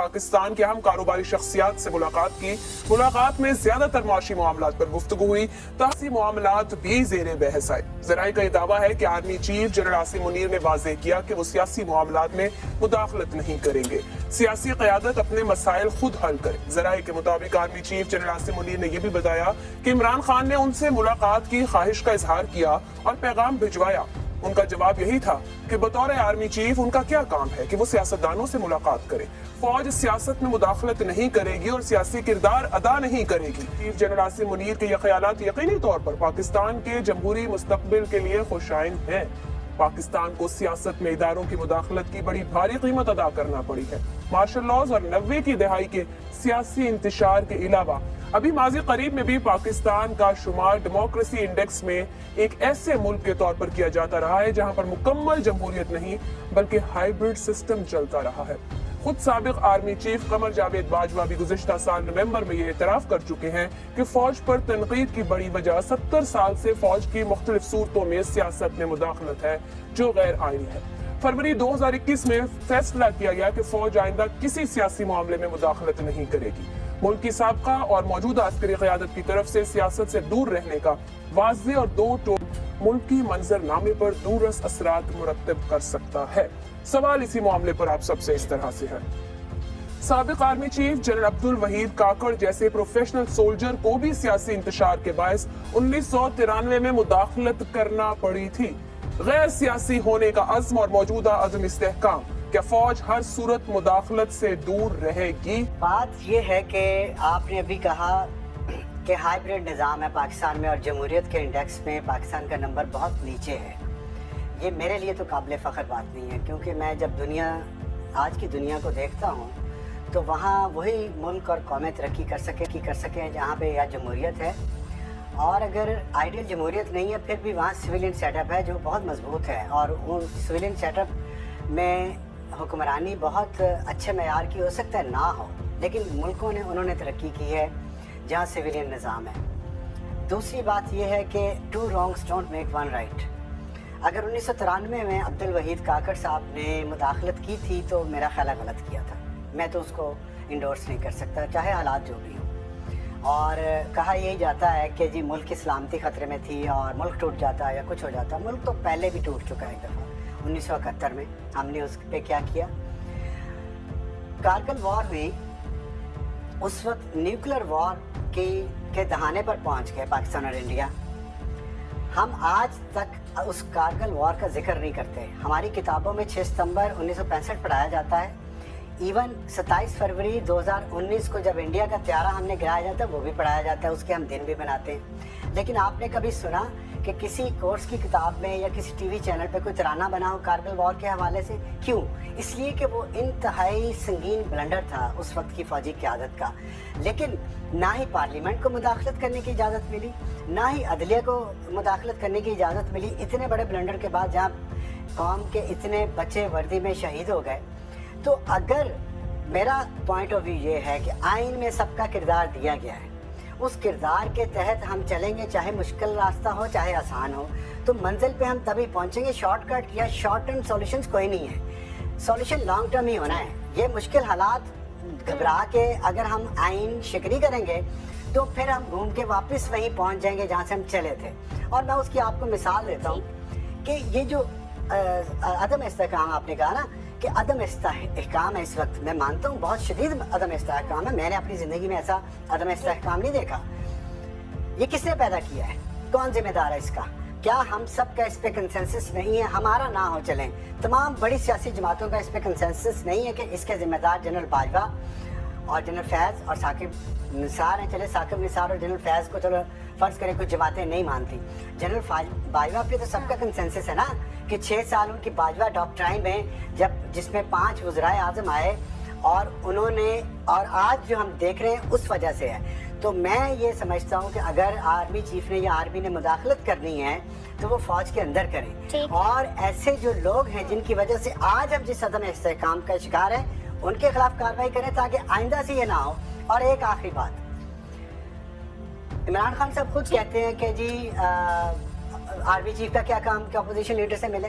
پاکستان کے اہم کاروباری شخصیات سے ملاقات کی۔ ملاقات میں زیادہ تر معاشی معاملات پر گفتگو ہوئی، سیاسی معاملات بھی زیر بحث آئے۔ ذرائع کا یہ دعویٰ ہے کہ army chief general Asim Munir نے واضح کیا کہ وہ سیاسی معاملات میں مداخلت نہیں کریں گے، سیاسی قیادت اپنے مسائل خود حل کرے۔ ذرائع کے مطابق army chief general Asim Munir نے یہ بھی بتایا کہ عمران خان نے ان سے ملاقات کی خواہش کا اظہار کیا اور پیغام بھجوایا۔ ان کا جواب یہی تھا کہ بطور آرمی چیف ان کا کیا کام ہے کہ وہ سیاستدانوں سے ملاقات کرے۔ فوج سیاست میں مداخلت نہیں کرے گی اور سیاسی کردار ادا نہیں کرے گی۔ چیف جنرل عاصم منیر کے یہ خیالات یقینی طور پر پاکستان کے جمہوری مستقبل کے لیے خوشائن ہیں۔ پاکستان کو سیاست میں اداروں کی مداخلت کی بڑی بھاری قیمت ادا کرنا پڑی ہے۔ مارشل لاز اور 90 کی دہائی کے سیاسی انتشار کے علاوہ ابھی ماضی قریب میں بھی پاکستان کا شمار ڈیموکریسی انڈیکس میں ایک ایسے ملک کے طور پر کیا جاتا رہا ہے جہاں پر مکمل جمہوریت نہیں بلکہ ہائیبرڈ سسٹم چلتا رہا ہے۔ خود سابق آرمی چیف قمر جاوید باجوہ بھی گزشتہ سال نومبر میں یہ اعتراف کر چکے ہیں کہ فوج پر تنقید کی بڑی وجہ 70 سال سے فوج کی مختلف صورتوں میں سیاست میں مداخلت ہے جو غیر آئینی ہے۔ فروری 2021 میں فیصلہ کیا گیا کہ فوج آئندہ کسی سیاسی معاملے میں مداخلت نہیں کرے گی۔ ملک کی سابقہ اور موجودہ عسکری قیادت کی طرف سے سیاست سے دور رہنے کا واضح اور دو ٹوک ملکی منظر نامے پر دورس اثرات مرتب کر سکتا ہے۔ سوال اسی معاملے پر آپ سب سے اس طرح سے ہے۔ سابق army chief general Abdul Waheed Kakar جیسے پروفیشنل سولجر کو بھی سیاسی انتشار کے باعث 1993 میں مداخلت کرنا پڑی تھی۔ غیر سیاسی ہونے کا عزم اور موجودہ عدم استحکام، کیا فوج ہر صورت مداخلت سے دور رہے گی؟ بات یہ ہے کہ آپ نے ابھی کہا کہ ہائیبرڈ نظام ہے پاکستان میں اور جمہوریت کے انڈیکس میں پاکستان کا نمبر بہت نیچے ہے۔ یہ میرے لیے تو قابل فخر بات نہیں ہے، کیونکہ میں جب آج کی دنیا کو دیکھتا ہوں تو وہاں وہی ملک اور قومیں ترقی کر سکیں جہاں پہ یا جمہوریت ہے، اور اگر آئیڈیل جمہوریت نہیں ہے پھر بھی وہاں سویلین سیٹ اپ ہے جو بہت مضبوط ہے، اور ان سویلین سیٹ اپ میں حکمرانی بہت اچھے معیار کی ہو سکتا ہے نہ ہو، لیکن ملکوں نے انہوں نے ترقی کی ہے جہاں سویلین نظام ہے۔ دوسری بات یہ ہے کہ 2 wrongs don't make 1 right۔ اگر 1993 میں عبدالوحید کاکڑ صاحب نے مداخلت کی تھی تو میرا خیال ہے غلط کیا تھا، میں تو اس کو انڈورس نہیں کر سکتا چاہے حالات جو بھی ہوں۔ اور کہا یہی جاتا ہے کہ جی ملک کی سلامتی خطرے میں تھی اور ملک ٹوٹ جاتا یا کچھ ہو جاتا، ملک تو پہلے بھی ٹوٹ چکا ہے ایک دفعہ 1971 میں۔ ہم نے اس پہ کیا کیا؟ کارگل وار میں اس وقت نیوکلر وار کے دہانے پر پہنچ گئے پاکستان اور انڈیا۔ ہم آج تک اس کارگل وار کا ذکر نہیں کرتے۔ ہماری کتابوں میں 6 ستمبر 1965 پڑھایا جاتا ہے، ایون 27 فروری 2019 کو جب انڈیا کا طیارہ ہم نے گرایا جاتا ہے وہ بھی پڑھایا جاتا ہے، اس کے ہم دن بھی بناتے ہیں۔ لیکن آپ نے کبھی سنا کہ کسی کورس کی کتاب میں یا کسی ٹی وی چینل پہ کوئی ترانہ بنا ہو کارگل وار کے حوالے سے؟ کیوں؟ اس لیے کہ وہ انتہائی سنگین بلنڈر تھا اس وقت کی فوجی قیادت کا۔ لیکن نہ ہی پارلیمنٹ کو مداخلت کرنے کی اجازت ملی، نہ ہی عدلیہ کو مداخلت کرنے کی اجازت ملی۔ اتنے بڑے بلنڈر کے بعد جہاں قوم کے اتنے بچے وردی میں شہید ہو گئے، تو اگر میرا پوائنٹ آف ویو یہ ہے کہ آئین میں سب کا کردار دیا گیا ہے، اس کردار کے تحت ہم چلیں گے، چاہے مشکل راستہ ہو چاہے آسان ہو، تو منزل پہ ہم تبھی پہنچیں گے۔ شارٹ کٹ یا شارٹ ٹرم سولوشنز کوئی نہیں ہے، سولوشن لانگ ٹرم ہی ہونا ہے۔ یہ مشکل حالات گھبرا کے اگر ہم آئین شکنی کریں گے تو پھر ہم گھوم کے واپس وہیں پہنچ جائیں گے جہاں سے ہم چلے تھے۔ اور میں اس کی آپ کو مثال دیتا ہوں کہ یہ جو عدم استحکام آپ نے کہا نا کہ عدم استحکام ہے اس وقت، میں مانتا ہوں بہت شدید عدم استحکام ہے، میں نے اپنی زندگی میں ایسا عدم استحکام نہیں دیکھا۔ یہ کس نے پیدا کیا ہے؟ کون ذمہ دار ہے اس کا؟ کیا ہم سب کا اس پہ کنسنسس نہیں ہے؟ ہمارا نہ ہو چلیں، تمام بڑی سیاسی جماعتوں کا اس پہ کنسنسس نہیں ہے کہ اس کے ذمہ دار جنرل باجوہ اور جنرل فیض اور ثاقب نثار ہیں۔ چلے ثاقب نثار اور جنرل فیض کو چلو فرض کریں کچھ جماعتیں نہیں مانتی، جنرل باجوہ پہ تو سب کا کنسنسس ہے نا کہ 6 سال ان کی باجوہ ڈاکٹرائن میں جس میں 5 وزرائے اعظم آئے، اور انہوں نے، اور آج جو ہم دیکھ رہے ہیں اس وجہ سے ہے۔ تو میں یہ سمجھتا ہوں کہ اگر آرمی چیف نے یا آرمی نے مداخلت کرنی ہے تو وہ فوج کے اندر کریں، اور ایسے جو لوگ ہیں جن کی وجہ سے آج ہم جس عدم استحکام کا شکار ہیں ان کے خلاف کارروائی کریں تاکہ آئندہ سے یہ نہ ہو۔ اور ایک آخری بات، عمران خان صاحب خود کہتے ہیں کہ جی آرمی چیف کا کیا کام کہ اپوزیشن لیڈر سے ملے،